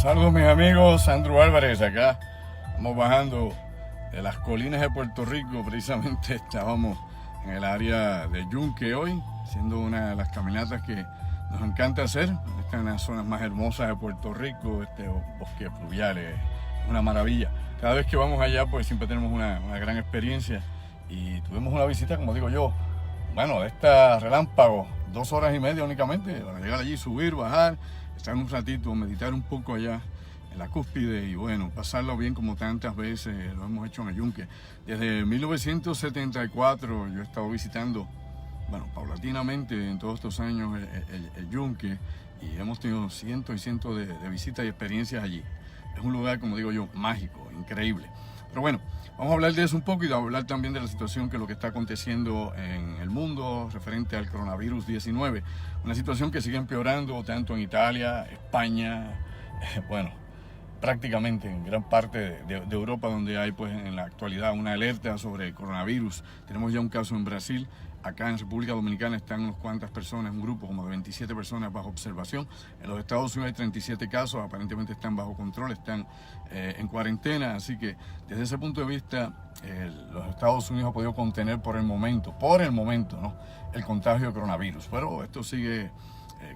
Saludos mis amigos, Andrew Álvarez acá. Vamos bajando de las colinas de Puerto Rico. Precisamente estábamos en el área de Yunque hoy, haciendo una de las caminatas que nos encanta hacer. Esta es una de las zonas más hermosas de Puerto Rico, este bosque fluvial es una maravilla. Cada vez que vamos allá pues siempre tenemos una gran experiencia y tuvimos una visita, como digo yo, bueno, de esta relámpago, 2 horas y media únicamente, para llegar allí, subir, bajar, estar un ratito, meditar un poco allá en la cúspide y bueno, pasarlo bien como tantas veces lo hemos hecho en el Yunque. Desde 1974 yo he estado visitando, bueno, paulatinamente en todos estos años el Yunque y hemos tenido cientos y cientos de visitas y experiencias allí. Es un lugar, como digo yo, mágico, increíble. Pero bueno, vamos a hablar de eso un poco y de hablar también de la situación que es lo que está aconteciendo en el mundo referente al coronavirus 19. Una situación que sigue empeorando tanto en Italia, España, bueno, prácticamente en gran parte de Europa donde hay pues en la actualidad una alerta sobre el coronavirus. Tenemos ya un caso en Brasil. Acá en República Dominicana están unas cuantas personas, un grupo como de 27 personas bajo observación. En los Estados Unidos hay 37 casos, aparentemente están bajo control, están en cuarentena. Así que desde ese punto de vista, los Estados Unidos han podido contener por el momento, ¿no?, el contagio de coronavirus. Pero esto sigue,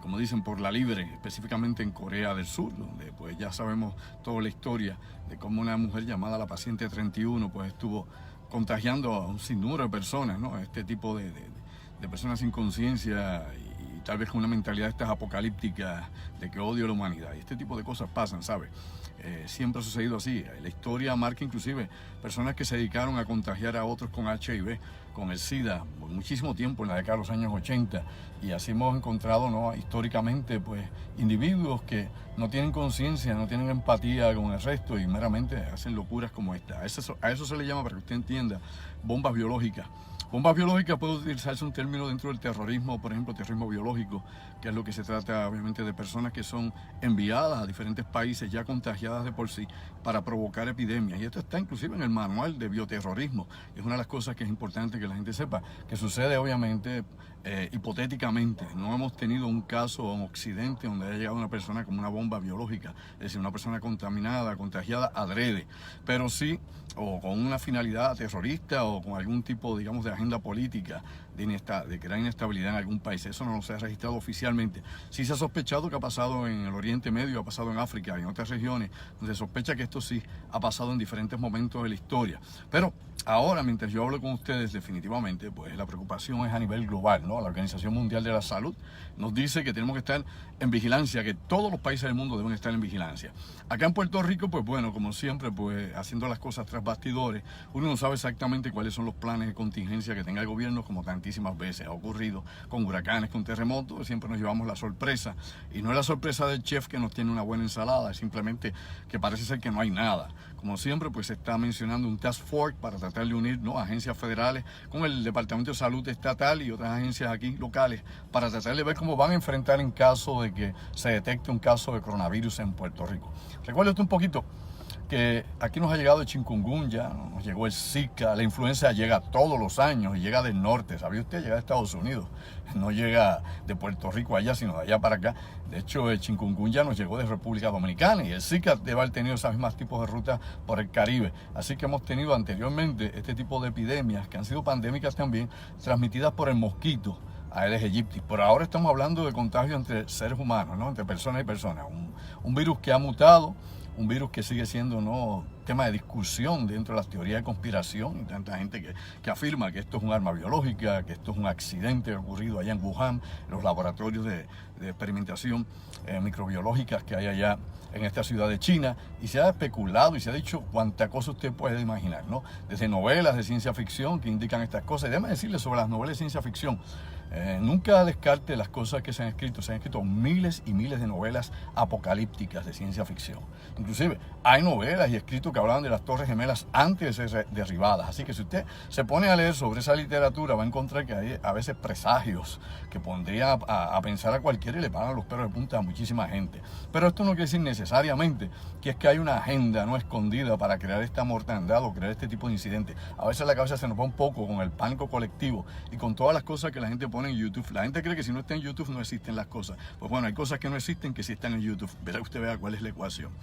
como dicen, por la libre, específicamente en Corea del Sur, donde pues ya sabemos toda la historia de cómo una mujer llamada la paciente 31 pues estuvo contagiando a un sinnúmero de personas, ¿no? Este tipo de personas sin conciencia y tal vez con una mentalidad de estas apocalípticas de que odio a la humanidad. Y este tipo de cosas pasan, ¿sabes? Siempre ha sucedido así. La historia marca inclusive personas que se dedicaron a contagiar a otros con HIV, con el SIDA, por muchísimo tiempo, en la década de los años 80. Y así hemos encontrado, ¿no?, históricamente, pues, individuos que no tienen conciencia, no tienen empatía con el resto y meramente hacen locuras como esta. A eso se le llama, para que usted entienda, bombas biológicas. Bombas biológicas puede utilizarse un término dentro del terrorismo, por ejemplo, terrorismo biológico, que es lo que se trata obviamente de personas que son enviadas a diferentes países ya contagiadas de por sí para provocar epidemias. Y esto está inclusive en el manual de bioterrorismo. Es una de las cosas que es importante que la gente sepa, que sucede obviamente hipotéticamente. No hemos tenido un caso en Occidente donde haya llegado una persona con una bomba biológica, es decir, una persona contaminada, contagiada adrede, pero sí, o con una finalidad terrorista o con algún tipo, digamos, de agenda política de crear inestabilidad en algún país. Eso no se ha registrado oficialmente. Sí se ha sospechado que ha pasado en el Oriente Medio, ha pasado en África y en otras regiones, donde se sospecha que esto sí ha pasado en diferentes momentos de la historia. Pero ahora, mientras yo hablo con ustedes, definitivamente, pues la preocupación es a nivel global, ¿no? La Organización Mundial de la Salud nos dice que tenemos que estar en vigilancia, que todos los países del mundo deben estar en vigilancia. Acá en Puerto Rico, pues bueno, como siempre, pues haciendo las cosas tras bastidores, uno no sabe exactamente cuáles son los planes de contingencia que tenga el gobierno, como tantísimas veces ha ocurrido con huracanes, con terremotos. Siempre nos llevamos la sorpresa, y no es la sorpresa del chef que nos tiene una buena ensalada, es simplemente que parece ser que no hay nada. Como siempre, pues se está mencionando un task force para tratar de unir, ¿no?, agencias federales con el Departamento de Salud estatal y otras agencias aquí locales para tratar de ver cómo van a enfrentar en caso de que se detecte un caso de coronavirus en Puerto Rico. Recuerda usted un poquito que aquí nos ha llegado el chikungunya, nos llegó el Zika, la influenza llega todos los años y llega del norte, ¿sabía usted? Llega de Estados Unidos, no llega de Puerto Rico allá, sino de allá para acá. De hecho, el chikungunya nos llegó de República Dominicana y el Zika debe haber tenido esos mismos tipos de rutas por el Caribe. Así que hemos tenido anteriormente este tipo de epidemias que han sido pandémicas también, transmitidas por el mosquito Aedes aegypti. Por ahora estamos hablando de contagio entre seres humanos, ¿no?, entre personas y personas. Un virus que ha mutado, un virus que sigue siendo, ¿no?, tema de discusión dentro de las teorías de conspiración, y tanta gente que afirma que esto es un arma biológica, que esto es un accidente ocurrido allá en Wuhan, en los laboratorios de experimentación microbiológicas que hay allá en esta ciudad de China, y se ha especulado y se ha dicho cuánta cosa usted puede imaginar, ¿no? Desde novelas de ciencia ficción que indican estas cosas. Y déjame decirle sobre las novelas de ciencia ficción, nunca descarte las cosas que se han escrito miles y miles de novelas apocalípticas de ciencia ficción. Inclusive hay novelas y escritos que hablaban de las Torres Gemelas antes de ser derribadas. Así que si usted se pone a leer sobre esa literatura, va a encontrar que hay a veces presagios que pondrían a pensar a cualquiera y le paran los pelos de punta a muchísima gente. Pero esto no quiere decir necesariamente que es que hay una agenda no escondida para crear esta mortandad o crear este tipo de incidentes. A veces la cabeza se nos va un poco con el pánico colectivo y con todas las cosas que la gente pone pone en YouTube. La gente cree que si no está en YouTube no existen las cosas. Pues bueno, hay cosas que no existen que sí están en YouTube. Verá usted, vea cuál es la ecuación.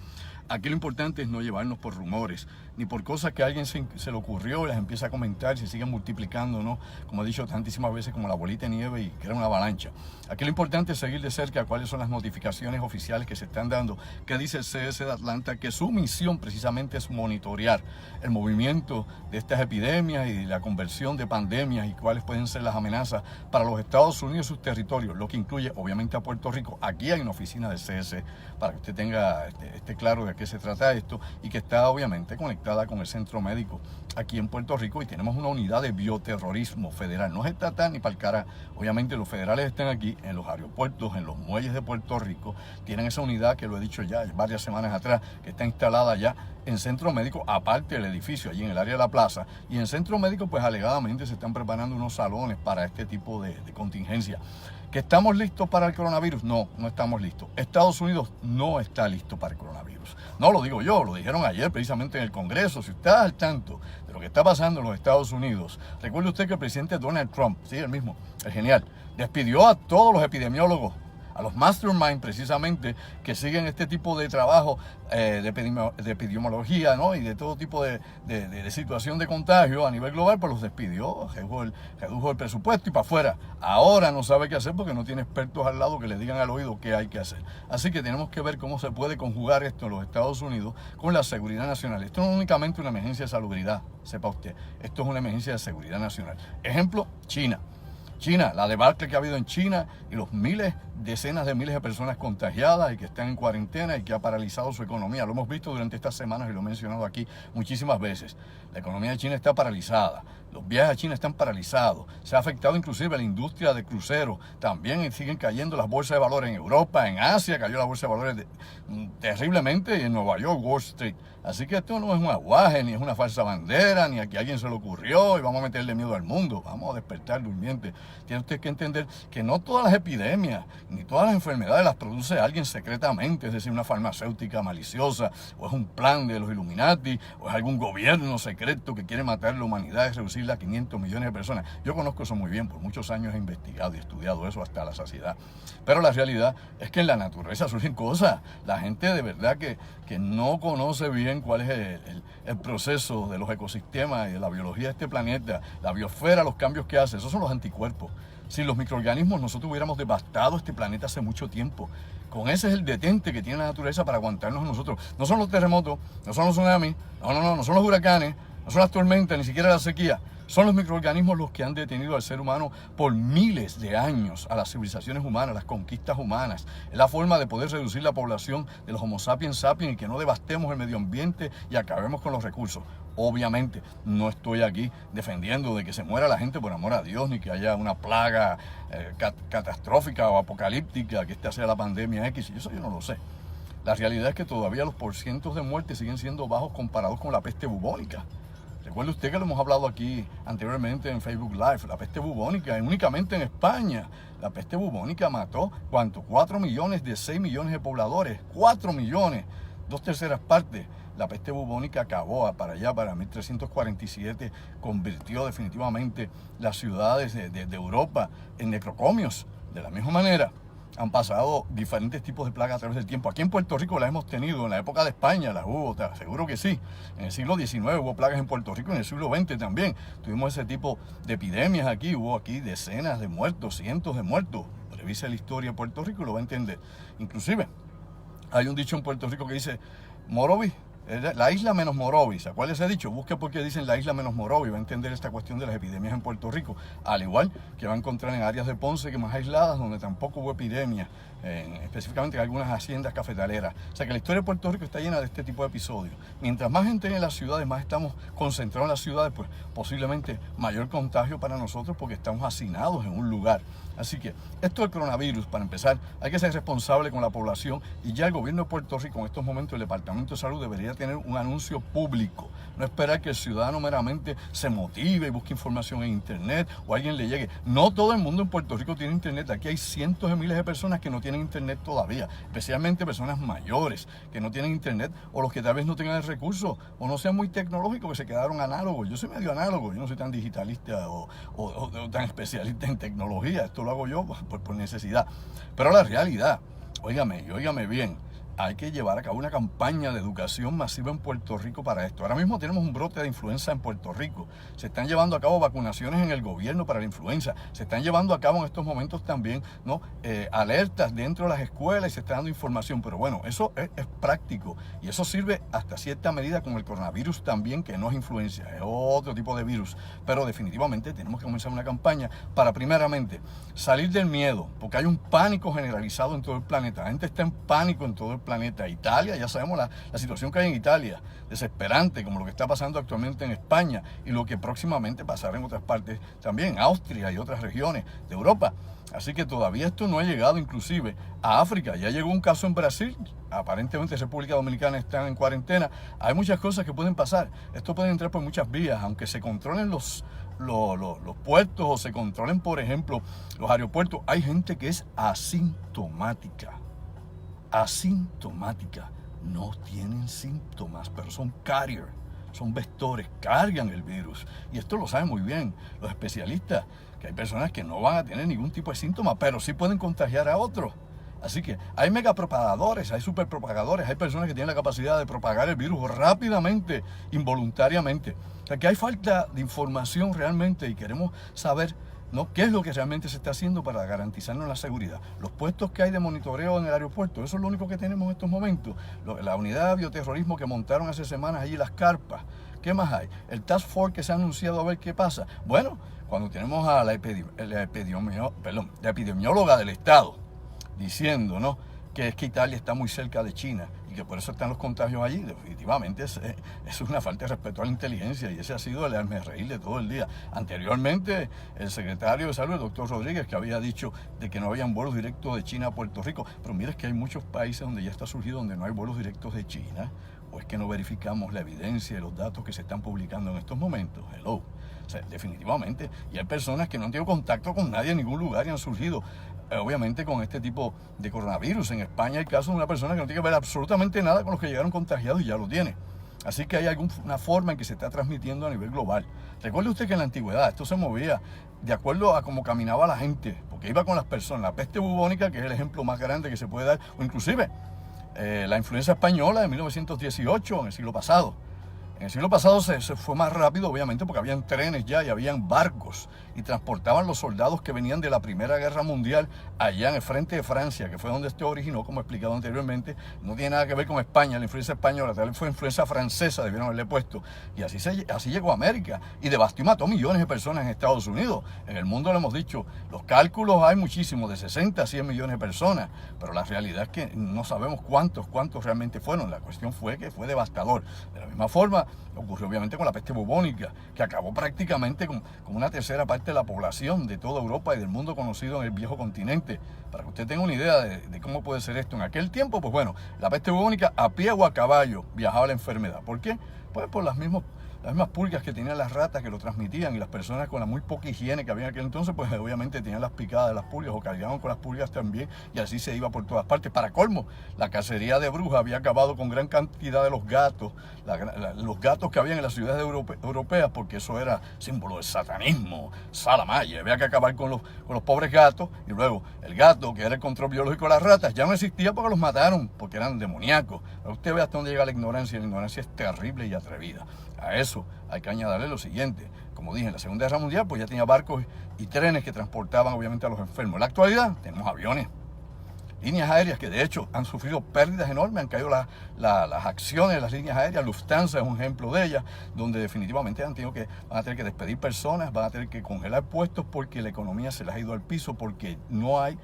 Aquí lo importante es no llevarnos por rumores, ni por cosas que a alguien se le ocurrió y las empieza a comentar y se siguen multiplicando, ¿no? Como he dicho tantísimas veces, como la bolita de nieve y crea una avalancha. Aquí lo importante es seguir de cerca cuáles son las notificaciones oficiales que se están dando, que dice el CS de Atlanta, que su misión precisamente es monitorear el movimiento de estas epidemias y la conversión de pandemias y cuáles pueden ser las amenazas para los Estados Unidos y sus territorios, lo que incluye obviamente a Puerto Rico. Aquí hay una oficina del CS para que usted tenga esté claro de qué se trata esto y que está obviamente conectada con el centro médico aquí en Puerto Rico, y tenemos una unidad de bioterrorismo federal, no es estatal ni para el cara. Obviamente los federales están aquí en los aeropuertos, en los muelles de Puerto Rico, tienen esa unidad que lo he dicho ya varias semanas atrás, que está instalada ya en centro médico, aparte del edificio, allí en el área de la plaza, y en centro médico pues alegadamente se están preparando unos salones para este tipo de contingencia. ¿Que estamos listos para el coronavirus? No, no estamos listos. Estados Unidos no está listo para el coronavirus. No lo digo yo, lo dijeron ayer precisamente en el Congreso. Si usted está al tanto de lo que está pasando en los Estados Unidos, recuerde usted que el presidente Donald Trump, sí, el mismo, el genial, despidió a todos los epidemiólogos, a los mastermind precisamente, que siguen este tipo de trabajo de epidemiología, ¿no? Y de todo tipo de situación de contagio a nivel global, pues los despidió, redujo el presupuesto y para afuera. Ahora no sabe qué hacer porque no tiene expertos al lado que le digan al oído qué hay que hacer. Así que tenemos que ver cómo se puede conjugar esto en los Estados Unidos con la seguridad nacional. Esto no es únicamente una emergencia de salubridad, sepa usted, esto es una emergencia de seguridad nacional. Ejemplo, China, la debacle que ha habido en China y los decenas de miles de personas contagiadas y que están en cuarentena y que ha paralizado su economía. Lo hemos visto durante estas semanas y lo he mencionado aquí muchísimas veces. La economía de China está paralizada, los viajes a China están paralizados, se ha afectado inclusive la industria de cruceros, también siguen cayendo las bolsas de valores en Europa, en Asia cayó la bolsa de valores terriblemente y en Nueva York, Wall Street. Así que esto no es un aguaje, ni es una falsa bandera, ni a que a alguien se le ocurrió y vamos a meterle miedo al mundo, vamos a despertar durmiente. Tiene usted que entender que no todas las epidemias, ni todas las enfermedades las produce alguien secretamente, es decir, una farmacéutica maliciosa, o es un plan de los Illuminati, o es algún gobierno secreto que quiere matar a la humanidad y reducirla a 500 millones de personas. Yo conozco eso muy bien, por muchos años he investigado y estudiado eso hasta la saciedad. Pero la realidad es que en la naturaleza surgen cosas. La gente de verdad que no conoce bien cuál es el proceso de los ecosistemas y de la biología de este planeta, la biosfera, los cambios que hace, esos son los anticuerpos. Si los microorganismos, nosotros hubiéramos devastado este planeta hace mucho tiempo. Con ese es el detente que tiene la naturaleza para aguantarnos a nosotros. No son los terremotos, no son los tsunamis, no son los huracanes, no son las tormentas, ni siquiera la sequía. Son los microorganismos los que han detenido al ser humano por miles de años, a las civilizaciones humanas, las conquistas humanas. Es la forma de poder reducir la población de los Homo sapiens sapiens y que no devastemos el medio ambiente y acabemos con los recursos. Obviamente, no estoy aquí defendiendo de que se muera la gente por amor a Dios, ni que haya una plaga catastrófica o apocalíptica, que esta sea la pandemia X, y eso yo no lo sé. La realidad es que todavía los porcientos de muerte siguen siendo bajos comparados con la peste bubónica. Recuerde usted que lo hemos hablado aquí anteriormente en Facebook Live, la peste bubónica, únicamente en España. La peste bubónica mató, ¿cuánto? 4 millones de 6 millones de pobladores, 4 millones, 2/3 partes. La peste bubónica acabó para allá, para 1347, convirtió definitivamente las ciudades de Europa en necrocomios. De la misma manera, han pasado diferentes tipos de plagas a través del tiempo. Aquí en Puerto Rico las hemos tenido, en la época de España las hubo, seguro que sí. En el siglo XIX hubo plagas en Puerto Rico, en el siglo XX también. Tuvimos ese tipo de epidemias aquí, hubo aquí decenas de muertos, cientos de muertos. Revise la historia de Puerto Rico y lo va a entender. Inclusive, hay un dicho en Puerto Rico que dice, Morovis, la isla menos Morovis. ¿Cuál es ese dicho? Busque por qué dicen la isla menos Morovis. Va a entender esta cuestión de las epidemias en Puerto Rico. Al igual que va a encontrar en áreas de Ponce que más aisladas, donde tampoco hubo epidemias, específicamente en algunas haciendas cafetaleras. O sea que la historia de Puerto Rico está llena de este tipo de episodios. Mientras más gente en las ciudades, más estamos concentrados en las ciudades, pues posiblemente mayor contagio para nosotros porque estamos hacinados en un lugar. Así que esto del coronavirus, para empezar, hay que ser responsable con la población y ya el gobierno de Puerto Rico en estos momentos, el Departamento de Salud debería tener un anuncio público no esperar que el ciudadano meramente se motive y busque información en internet o alguien le llegue. No todo el mundo en Puerto Rico tiene internet. Aquí hay cientos de miles de personas que no tienen internet todavía, especialmente personas mayores que no tienen internet, o los que tal vez no tengan el recurso o no sean muy tecnológicos, que se quedaron análogos. Yo soy medio análogo, yo no soy tan digitalista o tan especialista en tecnología. Esto lo hago yo por necesidad. Pero la realidad, óigame bien, hay que llevar a cabo una campaña de educación masiva en Puerto Rico para esto. Ahora mismo tenemos un brote de influenza en Puerto Rico. Se están llevando a cabo vacunaciones en el gobierno para la influenza. Se están llevando a cabo en estos momentos también, ¿no?, alertas dentro de las escuelas y se está dando información. Pero bueno, eso es práctico y eso sirve hasta cierta medida con el coronavirus también, que no es influenza, es otro tipo de virus. Pero definitivamente tenemos que comenzar una campaña para, primeramente, salir del miedo, porque hay un pánico generalizado en todo el planeta. La gente está en pánico en todo el planeta. Italia, ya sabemos la situación que hay en Italia, desesperante, como lo que está pasando actualmente en España y lo que próximamente pasará en otras partes también, Austria y otras regiones de Europa. Así que todavía esto no ha llegado inclusive a África. Ya llegó un caso en Brasil, aparentemente República Dominicana está en cuarentena. Hay muchas cosas que pueden pasar. Esto puede entrar por muchas vías, aunque se controlen los puertos o se controlen, por ejemplo, los aeropuertos. Hay gente que es asintomática, no tienen síntomas, pero son carrier, son vectores, cargan el virus. Y esto lo saben muy bien los especialistas, que hay personas que no van a tener ningún tipo de síntoma, pero sí pueden contagiar a otros. Así que hay megapropagadores, hay superpropagadores, hay personas que tienen la capacidad de propagar el virus rápidamente, involuntariamente. O sea que hay falta de información realmente y queremos saber, ¿no?, qué es lo que realmente se está haciendo para garantizarnos la seguridad. Los puestos que hay de monitoreo en el aeropuerto, eso es lo único que tenemos en estos momentos. La unidad de bioterrorismo que montaron hace semanas allí, las carpas. ¿Qué más hay? El Task Force que se ha anunciado, a ver qué pasa. Bueno, cuando tenemos a la epidemióloga del Estado diciendo, ¿no?, que es que Italia está muy cerca de China y que por eso están los contagios allí, definitivamente es una falta de respeto a la inteligencia, y ese ha sido el hazmerreír de todo el día. Anteriormente, el secretario de Salud, el doctor Rodríguez, que había dicho de que no habían vuelos directos de China a Puerto Rico, pero mira, es que hay muchos países donde ya está surgido donde no hay vuelos directos de China, o es que no verificamos la evidencia y los datos que se están publicando en estos momentos. Hello. O sea, definitivamente, y hay personas que no han tenido contacto con nadie en ningún lugar y han surgido obviamente con este tipo de coronavirus. En España hay casos de una persona que no tiene que ver absolutamente nada con los que llegaron contagiados y ya lo tiene. Así que hay alguna forma en que se está transmitiendo a nivel global. Recuerde usted que en la antigüedad esto se movía de acuerdo a cómo caminaba la gente, porque iba con las personas. La peste bubónica, que es el ejemplo más grande que se puede dar, o inclusive la influenza española de 1918, en el siglo pasado. En el siglo pasado se fue más rápido, obviamente, porque habían trenes ya y habían barcos y transportaban los soldados que venían de la Primera Guerra Mundial allá en el frente de Francia, que fue donde esto originó, como he explicado anteriormente. No tiene nada que ver con España, la influencia española, tal vez fue influencia francesa, debieron haberle puesto. Y así llegó a América y devastó y mató millones de personas en Estados Unidos. En el mundo, lo hemos dicho, los cálculos hay muchísimos, de 60 a 100 millones de personas, pero la realidad es que no sabemos cuántos realmente fueron. La cuestión fue que fue devastador. De la misma forma, ocurrió obviamente con la peste bubónica, que acabó prácticamente con una tercera parte de la población de toda Europa y del mundo conocido en el viejo continente. Para que usted tenga una idea de cómo puede ser esto en aquel tiempo, pues bueno, la peste bubónica a pie o a caballo viajaba la enfermedad. ¿Por qué? Pues por las mismas pulgas que tenían las ratas que lo transmitían, y las personas con la muy poca higiene que había en aquel entonces, pues obviamente tenían las picadas de las pulgas o cargaban con las pulgas también, y así se iba por todas partes. Para colmo, la cacería de brujas había acabado con gran cantidad de los gatos, los gatos que habían en las ciudades europeas, porque eso era símbolo de satanismo, Salamaya. Había que acabar con los pobres gatos, y luego el gato, que era el control biológico de las ratas, ya no existía porque los mataron, porque eran demoníacos. Pero usted ve hasta dónde llega la ignorancia es terrible y atrevida. A eso hay que añadirle lo siguiente: como dije, en la Segunda Guerra Mundial pues ya tenía barcos y trenes que transportaban obviamente a los enfermos. En la actualidad tenemos aviones, líneas aéreas que de hecho han sufrido pérdidas enormes, han caído las acciones de las líneas aéreas. Lufthansa es un ejemplo de ellas, donde definitivamente van a tener que despedir personas, van a tener que congelar puestos porque la economía se les ha ido al piso, porque no hay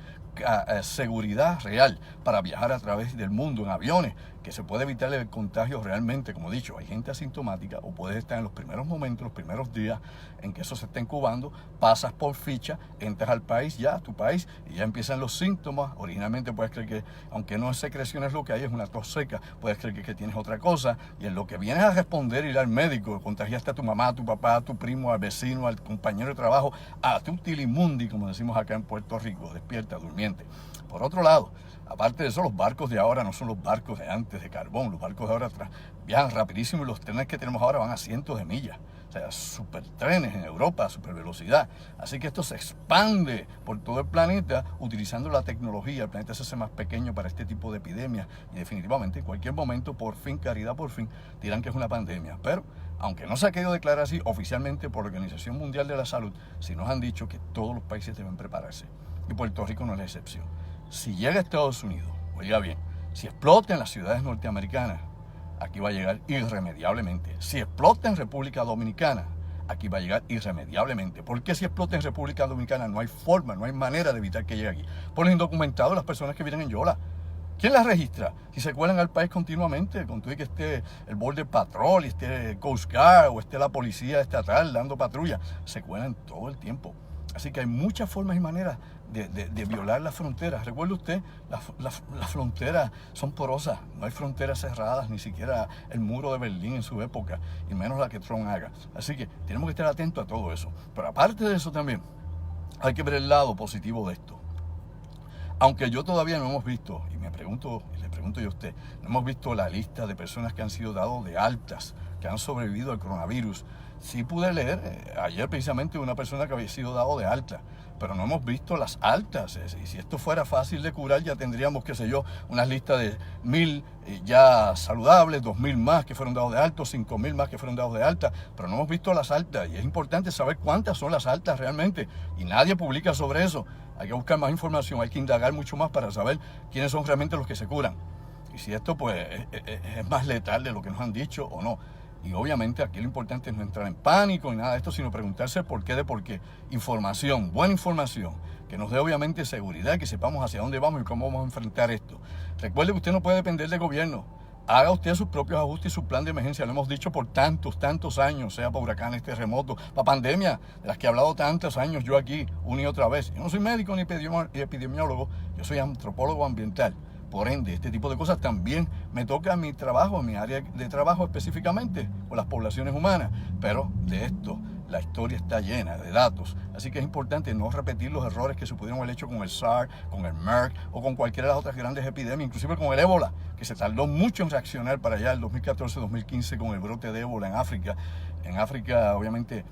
seguridad real para viajar a través del mundo en aviones. que se puede evitar el contagio realmente, como he dicho, hay gente asintomática o puedes estar en los primeros momentos, los primeros días en que eso se está incubando, pasas por ficha, entras al país ya, a tu país, y ya empiezan los síntomas. Originalmente puedes creer que, aunque no es secreciones lo que hay, es una tos seca, puedes creer que tienes otra cosa, y en lo que vienes a responder, ir al médico, contagiaste a tu mamá, a tu papá, a tu primo, al vecino, al compañero de trabajo, a tu tilimundi, como decimos acá en Puerto Rico, despierta, durmiente. Por otro lado, aparte de eso, los barcos de ahora no son los barcos de antes de carbón. Los barcos de ahora viajan rapidísimo y los trenes que tenemos ahora van a cientos de millas. O sea, supertrenes en Europa, super velocidad. Así que esto se expande por todo el planeta utilizando la tecnología. El planeta se hace más pequeño para este tipo de epidemias y definitivamente en cualquier momento, por fin, caridad por fin, dirán que es una pandemia. Pero aunque no se ha querido declarar así oficialmente por la Organización Mundial de la Salud, sí nos han dicho que todos los países deben prepararse. Y Puerto Rico no es la excepción. Si llega a Estados Unidos, oiga bien, si explota en las ciudades norteamericanas, aquí va a llegar irremediablemente. Si explota en República Dominicana, aquí va a llegar irremediablemente. ¿Por qué si explota en República Dominicana no hay forma, no hay manera de evitar que llegue aquí? Por los indocumentados, las personas que vienen en Yola. ¿Quién las registra? Si se cuelan al país continuamente, con todo y que esté el Border Patrol, y esté Coast Guard, o esté la policía estatal dando patrulla, se cuelan todo el tiempo. Así que hay muchas formas y maneras de violar las fronteras. Recuerde usted, las fronteras son porosas, no hay fronteras cerradas, ni siquiera el muro de Berlín en su época, y menos la que Trump haga. Así que tenemos que estar atentos a todo eso. Pero aparte de eso también, hay que ver el lado positivo de esto. Aunque yo todavía no hemos visto, y le pregunto yo a usted, no hemos visto la lista de personas que han sido dados de altas, que han sobrevivido al coronavirus. Sí pude leer ayer precisamente una persona que había sido dado de alta, pero no hemos visto las altas. Y si esto fuera fácil de curar, ya tendríamos, qué sé yo, unas listas de 1,000 ya saludables, 2,000 más que fueron dados de alta, 5,000 más que fueron dados de alta, pero no hemos visto las altas. Y es importante saber cuántas son las altas realmente. Y nadie publica sobre eso. Hay que buscar más información, hay que indagar mucho más para saber quiénes son realmente los que se curan. Y si esto pues es más letal de lo que nos han dicho o no. Y obviamente aquí lo importante es no entrar en pánico ni nada de esto, sino preguntarse el porqué de por qué. Información, buena información, que nos dé obviamente seguridad, que sepamos hacia dónde vamos y cómo vamos a enfrentar esto. Recuerde que usted no puede depender del gobierno. Haga usted sus propios ajustes y su plan de emergencia. Lo hemos dicho por tantos años, sea para huracanes, terremotos, para pandemias, de las que he hablado tantos años yo aquí, una y otra vez. Yo no soy médico ni epidemiólogo, yo soy antropólogo ambiental. Por ende, este tipo de cosas también me toca mi trabajo, mi área de trabajo específicamente, con las poblaciones humanas. Pero de esto, la historia está llena de datos. Así que es importante no repetir los errores que se pudieron haber hecho con el SARS, con el MERS o con cualquiera de las otras grandes epidemias, inclusive con el ébola, que se tardó mucho en reaccionar para allá el 2014-2015 con el brote de ébola en África obviamente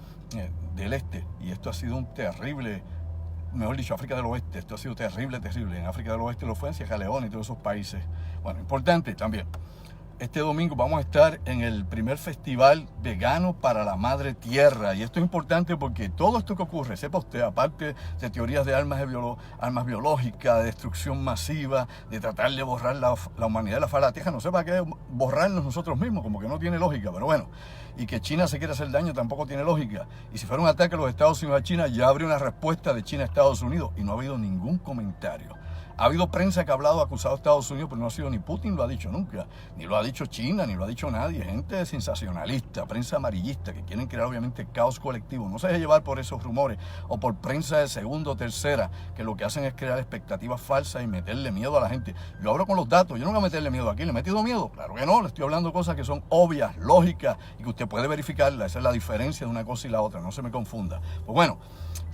del Este. Y esto ha sido un terrible, mejor dicho, África del Oeste. Esto ha sido terrible. En África del Oeste lo fue en Sierra Leona y todos esos países. Bueno, importante también. Este domingo vamos a estar en el primer festival vegano para la madre tierra. Y esto es importante porque todo esto que ocurre, sepa usted, aparte de teorías de armas biológicas, de destrucción masiva, de tratar de borrar la humanidad de la faz de la tierra, no sé para qué borrarnos nosotros mismos, como que no tiene lógica, pero bueno. Y que China se quiera hacer daño tampoco tiene lógica. Y si fuera un ataque a los Estados Unidos a China, ya habría una respuesta de China a Estados Unidos y no ha habido ningún comentario. Ha habido prensa que ha hablado, acusado a Estados Unidos, pero no ha sido ni Putin, lo ha dicho nunca, ni lo ha dicho China, ni lo ha dicho nadie. Gente sensacionalista, prensa amarillista, que quieren crear obviamente caos colectivo. No se deje llevar por esos rumores o por prensa de segunda o tercera, que lo que hacen es crear expectativas falsas y meterle miedo a la gente. Yo hablo con los datos, yo no voy a meterle miedo aquí. ¿Le he metido miedo? Claro que no, le estoy hablando cosas que son obvias, lógicas y que usted puede verificarlas. Esa es la diferencia de una cosa y la otra, no se me confunda. Pues bueno,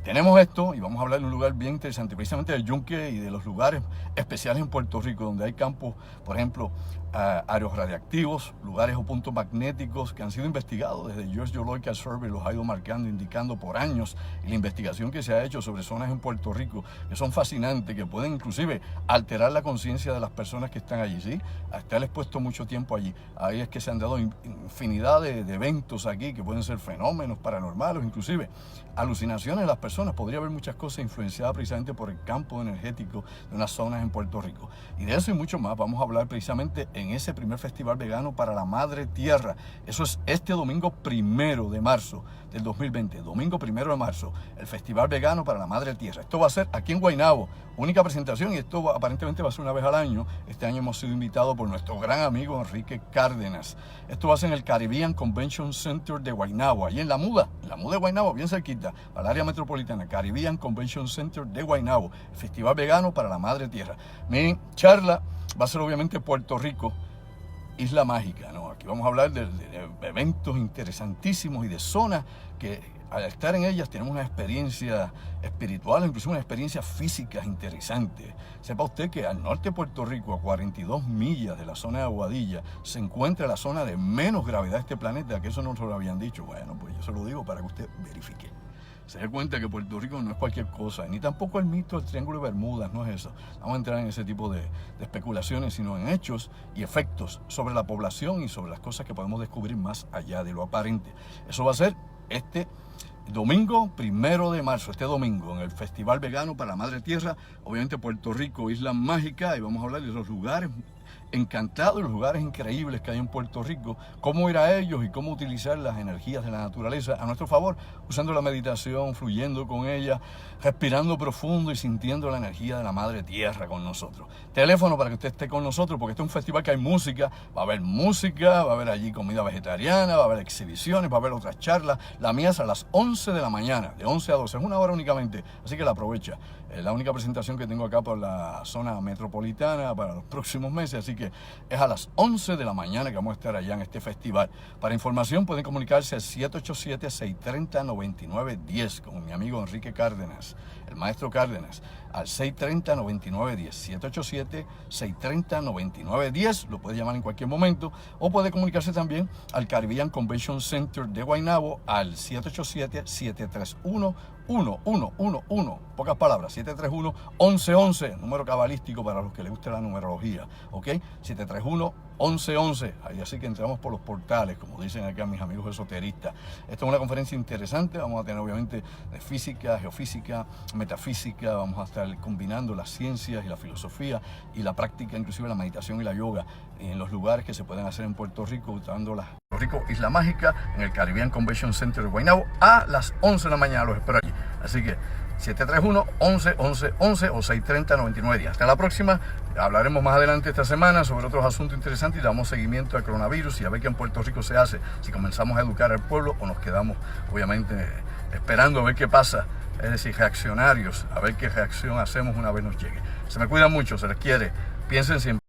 tenemos esto y vamos a hablar de un lugar bien interesante, precisamente del Yunque y de los lugares especiales en Puerto Rico, donde hay campos, por ejemplo, áreas radiactivos, lugares o puntos magnéticos que han sido investigados desde US Geological Survey, los ha ido marcando, indicando por años, y la investigación que se ha hecho sobre zonas en Puerto Rico que son fascinantes, que pueden inclusive alterar la conciencia de las personas que están allí, ¿sí? A estar expuesto mucho tiempo allí. Ahí es que se han dado infinidad de eventos aquí que pueden ser fenómenos paranormales, inclusive alucinaciones de las personas personas. Podría haber muchas cosas influenciadas precisamente por el campo energético de unas zonas en Puerto Rico. Y de eso y mucho más vamos a hablar precisamente en ese primer festival vegano para la Madre Tierra. Eso es este domingo 1 de marzo del 2020, domingo 1 de marzo, el festival vegano para la Madre Tierra. Esto va a ser aquí en Guaynabo, única presentación, y esto aparentemente va a ser una vez al año. Este año hemos sido invitados por nuestro gran amigo Enrique Cárdenas. Esto va a ser en el Caribbean Convention Center de Guaynabo, allí en la Muda de Guaynabo, bien cerquita, al área metropolitana, Caribbean Convention Center de Guaynabo, festival vegano para la Madre Tierra. Mi charla va a ser obviamente Puerto Rico, Isla Mágica, ¿no? Aquí vamos a hablar de eventos interesantísimos y de zonas que al estar en ellas tenemos una experiencia espiritual, incluso una experiencia física interesante. Sepa usted que al norte de Puerto Rico, a 42 millas de la zona de Aguadilla, se encuentra la zona de menos gravedad de este planeta, que eso no nos lo habían dicho. Bueno, pues yo se lo digo para que usted verifique. Se dé cuenta que Puerto Rico no es cualquier cosa, ni tampoco el mito del Triángulo de Bermudas, no es eso. Vamos a entrar en ese tipo de especulaciones, sino en hechos y efectos sobre la población y sobre las cosas que podemos descubrir más allá de lo aparente. Eso va a ser este domingo 1 de marzo, este domingo, en el Festival Vegano para la Madre Tierra, obviamente Puerto Rico, Isla Mágica, y vamos a hablar de los lugares encantados y los lugares increíbles que hay en Puerto Rico, cómo ir a ellos y cómo utilizar las energías de la naturaleza a nuestro favor, usando la meditación, fluyendo con ella, respirando profundo y sintiendo la energía de la Madre Tierra con nosotros. Teléfono para que usted esté con nosotros, porque este es un festival que hay música, va a haber allí comida vegetariana, va a haber exhibiciones, va a haber otras charlas. La mía es a las 11 de la mañana, de 11 a 12, es una hora únicamente, así que la aprovecha. Es la única presentación que tengo acá por la zona metropolitana para los próximos meses, así que es a las 11 de la mañana que vamos a estar allá en este festival. Para información pueden comunicarse al 787-630-9910 con mi amigo Enrique Cárdenas, el maestro Cárdenas, al 630-9910, 787-630-9910, lo puede llamar en cualquier momento, o puede comunicarse también al Caribbean Convention Center de Guaynabo al 787-731-1111, pocas palabras, 731-1111, número cabalístico para los que les guste la numerología, ¿ok? 731-1111, ahí así que entramos por los portales, como dicen acá mis amigos esoteristas. Esto es una conferencia interesante, vamos a tener obviamente de física, geofísica, metafísica, vamos a estar combinando las ciencias y la filosofía y la práctica, inclusive la meditación y la yoga, en los lugares que se pueden hacer en Puerto Rico, usando la Puerto Rico Isla Mágica, en el Caribbean Convention Center de Guaynabo, a las 11 de la mañana, los espero allí. Así que 731-1111 o 630-9910. Hasta la próxima. Hablaremos más adelante esta semana sobre otros asuntos interesantes y damos seguimiento al coronavirus y a ver qué en Puerto Rico se hace, si comenzamos a educar al pueblo o nos quedamos obviamente esperando a ver qué pasa, es decir, reaccionarios, a ver qué reacción hacemos una vez nos llegue. Se me cuidan mucho, se les quiere, piensen siempre.